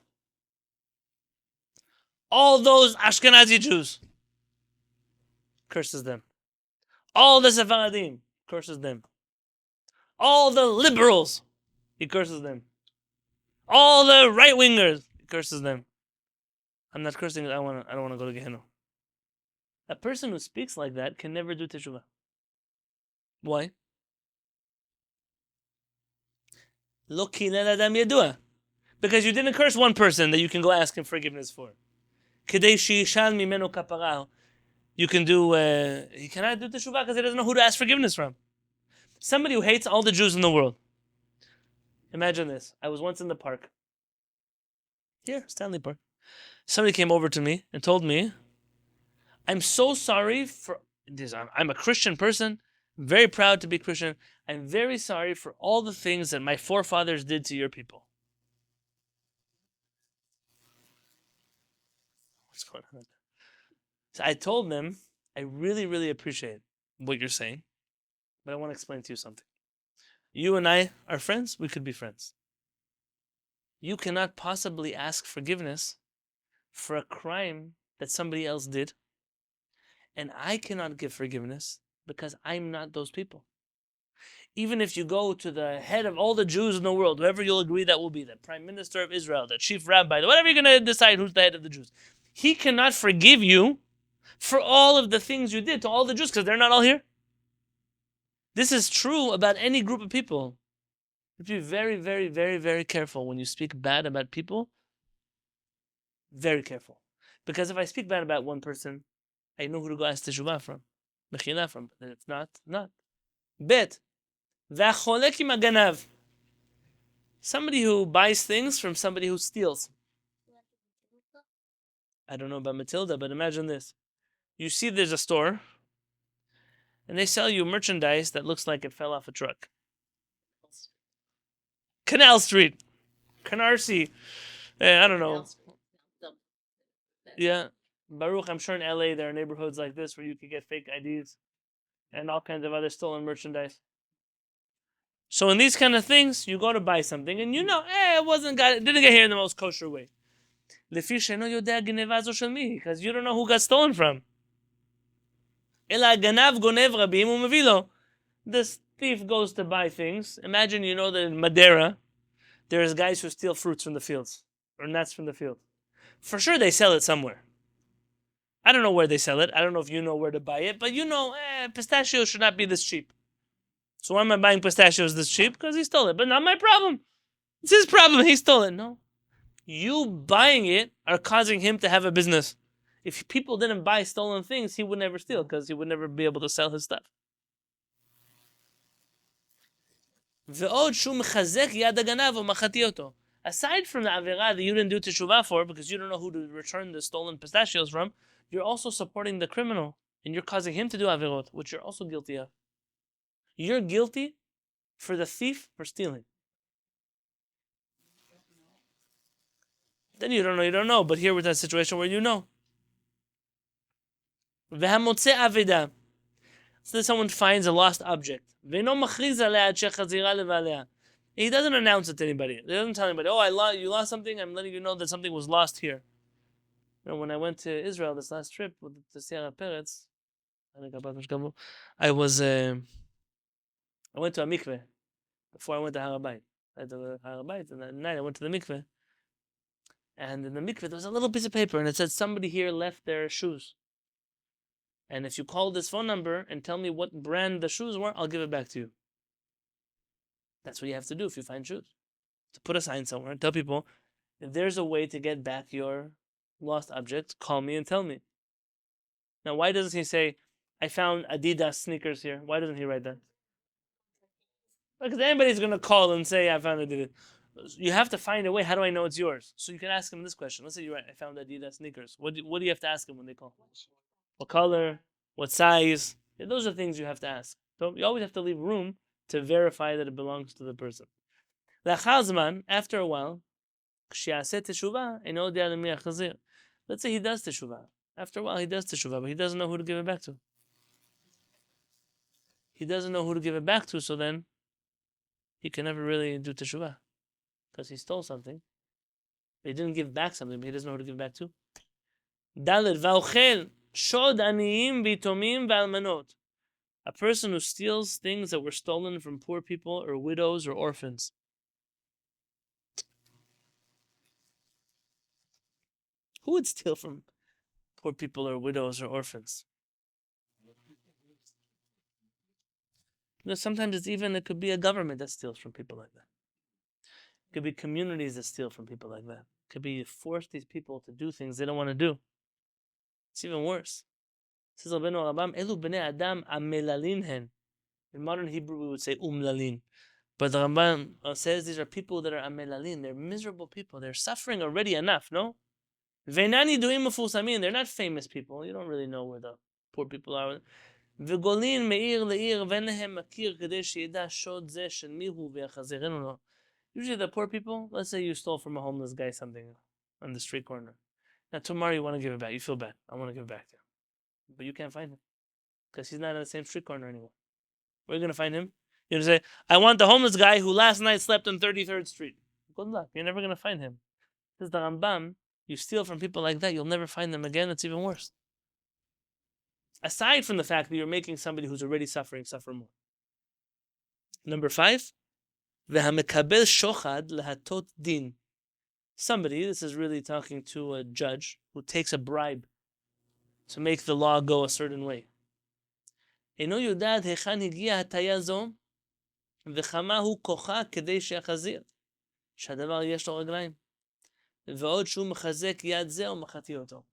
all those Ashkenazi Jews, curses them. All the Sephardim, curses them. All the liberals, he curses them. All the right wingers, he curses them. I'm not cursing. I don't want to go to Gehenna. A person who speaks like that can never do teshuvah. Why? Lo kilel adam yadua. Because you didn't curse one person that you can go ask him forgiveness for. Kedei sheyishal mimeno kapara. You can do. He cannot do teshuvah because he doesn't know who to ask forgiveness from. Somebody who hates all the Jews in the world. Imagine this. I was once in the park. Here, Stanley Park. Somebody came over to me and told me, I'm so sorry for this. I'm a Christian person, very proud to be Christian. I'm very sorry for all the things that my forefathers did to your people. What's going on? So I told them, I really, really appreciate what you're saying, but I want to explain to you something. You and I are friends. We could be friends. You cannot possibly ask forgiveness for a crime that somebody else did, and I cannot give forgiveness because I'm not those people. Even if you go to the head of all the Jews in the world, whoever you'll agree that will be, the Prime Minister of Israel, the Chief Rabbi, whatever you're going to decide who's the head of the Jews, he cannot forgive you for all of the things you did to all the Jews because they're not all here. This is true about any group of people. You have to be very, very, very, very careful when you speak bad about people. Very careful. Because if I speak bad about one person, I know who to go ask teshuvah from. Mechila from. And it's not. Bet. V'acholek im haganav. Somebody who buys things from somebody who steals. I don't know about Matilda, but imagine this. You see there's a store, and they sell you merchandise that looks like it fell off a truck. Canal Street. Canarsie. I don't know. Yeah. Baruch, I'm sure in LA there are neighborhoods like this where you could get fake IDs and all kinds of other stolen merchandise. So in these kind of things, you go to buy something and you know, it didn't get here in the most kosher way. Because you don't know who got stolen from. This thief goes to buy things. Imagine you know that in Madeira, there's guys who steal fruits from the fields or nuts from the field. For sure they sell it somewhere. I don't know where they sell it. I don't know if you know where to buy it, but you know, pistachios should not be this cheap. So why am I buying pistachios this cheap? Because he stole it. But not my problem. It's his problem. He stole it. No. You buying it are causing him to have a business. If people didn't buy stolen things, he would never steal because he would never be able to sell his stuff. Aside from the avirah that you didn't do teshuvah for because you don't know who to return the stolen pistachios from, you're also supporting the criminal and you're causing him to do avirot, which you're also guilty of. You're guilty for the thief for stealing. Then you don't know. But here with that situation where you know. So someone finds a lost object. He doesn't announce it to anybody. He doesn't tell anybody, you lost something, I'm letting you know that something was lost here. You know, when I went to Israel this last trip with the Sierra Peretz, I went to a mikveh before I went to HaRambam. At the HaRambam, and at night I went to the mikveh. And in the mikveh, there was a little piece of paper, and it said somebody here left their shoes. And if you call this phone number and tell me what brand the shoes were, I'll give it back to you. That's what you have to do if you find shoes. To put a sign somewhere and tell people, if there's a way to get back your lost object, call me and tell me. Now, why doesn't he say, I found Adidas sneakers here? Why doesn't he write that? Because anybody's going to call and say, I found Adidas. You have to find a way. How do I know it's yours? So you can ask him this question. Let's say you're right. I found Adidas sneakers. What do you have to ask him when they call? What color? What size? Yeah, those are things you have to ask. So you always have to leave room to verify that it belongs to the person. לאחר זמן, after a while, כשיעשה תשובה, אינו יודע למי יחזיר. Let's say he does teshuvah. After a while, he does teshuvah, but he doesn't know who to give it back to. He doesn't know who to give it back to, so then he can never really do teshuvah. Because he stole something. But he didn't give back something, but he doesn't know who to give it back to. Dalet va'ochel shod aniyim v'itomim v'almanot. A person who steals things that were stolen from poor people or widows or orphans. Who would steal from poor people or widows or orphans? Sometimes it could be a government that steals from people like that. It could be communities that steal from people like that. It could be force these people to do things they don't want to do. It's even worse. Says Rabbenu HaRambam, Elu bnei Adam amelalin hen. In modern Hebrew we would say umlalin. But the Rambam says these are people that are amelalin. They're miserable people. They're suffering already enough, no? Veinani duim mefursamin. They're not famous people. You don't really know where the poor people are. וגולין מעיר לעיר ואין להם מכיר כדי שידע שוד זה של מיהו ויחזירנו לו. Usually the poor people, let's say you stole from a homeless guy something on the street corner. Now tomorrow you want to give it back. You feel bad. I want to give it back to him. But you can't find him. Because he's not on the same street corner anymore. Where are you going to find him? You're going to say, I want the homeless guy who last night slept on 33rd Street. Good luck. You're never going to find him. Says the Rambam, you steal from people like that, you'll never find them again. It's even worse. Aside from the fact that you're making somebody who's already suffering suffer more. Number 5, v'hamekabel shochad lehatot din. Somebody, this is really talking to a judge, who takes a bribe to make the law go a certain way. אינו יודעת היכן הגיעה הטיה זו, וכמה הוא כוחה כדי שיחזיר, שהדבר יש לו רגליים, ועוד שהוא מחזק יד זה ומחטיא אותו.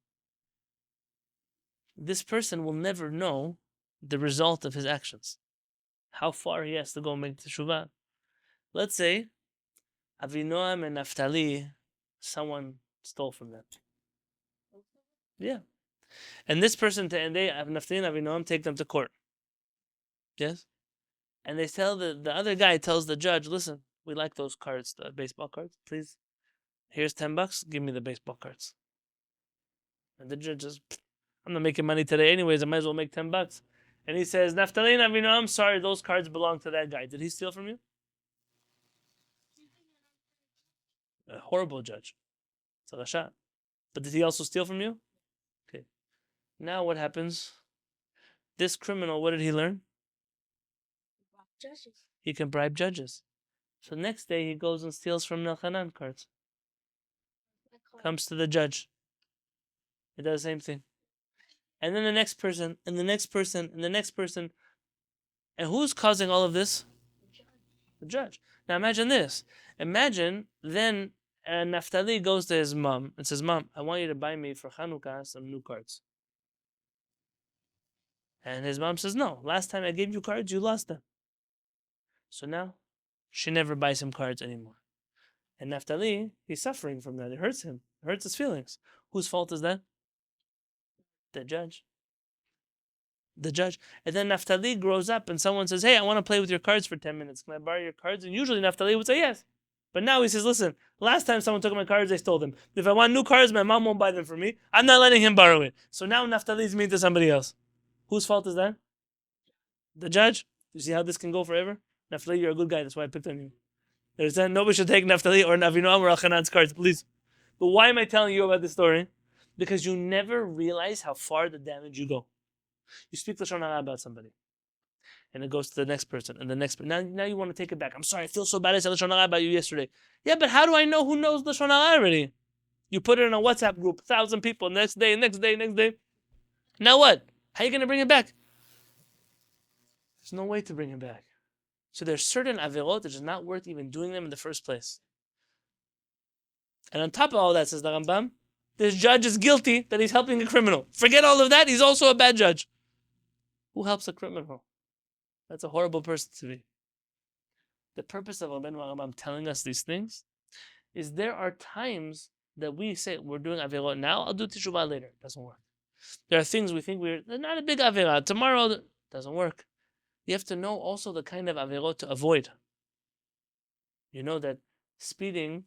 This person will never know the result of his actions. How far he has to go make teshuvah. Let's say Avinoam and Naphtali, someone stole from them. Yeah. And this person, and they, Naphtali and Avinoam, take them to court. Yes? And they tell the other guy tells the judge, listen, we like those cards, the baseball cards, please. Here's $10, give me the baseball cards. And the judge says, I'm not making money today anyways, I might as well make $10. And he says, Naphtali and Avinoam, I'm sorry, those cards belong to that guy. Did he steal from you? A horrible judge. It's a rasha. But did he also steal from you? Okay. Now what happens? This criminal, what did he learn? Judges. He can bribe judges. So next day he goes and steals from Nelchanan cards. Comes to the judge. He does the same thing. And then the next person, and the next person, and the next person. And who's causing all of this? The judge. Now imagine this. Imagine then Naphtali goes to his mom and says, Mom, I want you to buy me for Hanukkah some new cards. And his mom says, no, last time I gave you cards, you lost them. So now she never buys him cards anymore. And Naphtali, he's suffering from that. It hurts him. It hurts his feelings. Whose fault is that? The judge. The judge. And then Naphtali grows up and someone says, hey, I want to play with your cards for 10 minutes. Can I borrow your cards? And usually Naphtali would say yes. But now he says, listen, last time someone took my cards, they stole them. If I want new cards, my mom won't buy them for me. I'm not letting him borrow it. So now Naphtali is mean to somebody else. Whose fault is that? The judge. You see how this can go forever? Naphtali, you're a good guy. That's why I picked on you. Nobody should take Naphtali or Avinoam or Elchanan's cards, please. But why am I telling you about this story? Because you never realize how far the damage you go. You speak Lashon Hara about somebody. And it goes to the next person and the next person. Now you want to take it back. I'm sorry, I feel so bad I said Lashon Hara about you yesterday. Yeah, but how do I know who knows Lashon Hara already? You put it in a WhatsApp group, 1,000 people, next day. Now what? How are you going to bring it back? There's no way to bring it back. So there's certain averot that is not worth even doing them in the first place. And on top of all that, says the Rambam, this judge is guilty that he's helping a criminal. Forget all of that, he's also a bad judge. Who helps a criminal? That's a horrible person to be. The purpose of Rabbenu HaRambam telling us these things is there are times that we say, we're doing averot now, I'll do teshuvah later. It doesn't work. There are things we think they're not a big averah. Tomorrow, it doesn't work. You have to know also the kind of averot to avoid. You know that speeding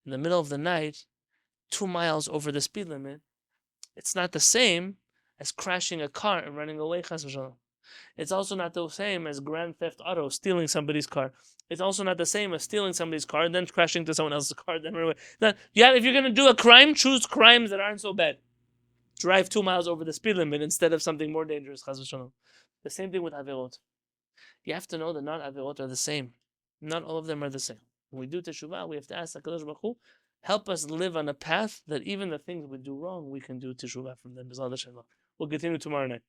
in the middle of the night, 2 miles over the speed limit, it's not the same as crashing a car and running away, chas v'shalom. It's also not the same as grand theft auto, stealing somebody's car. It's also not the same as stealing somebody's car and then crashing to someone else's car, then run away. Now, if you're going to do a crime, choose crimes that aren't so bad. Drive 2 miles over the speed limit instead of something more dangerous, chas v'shalom. The same thing with averot. You have to know that not averot are the same. Not all of them are the same. When we do teshuvah, we have to ask HaKadosh Baruch Hu, help us live on a path that even the things we do wrong, we can do teshuvah from them. We'll continue tomorrow night.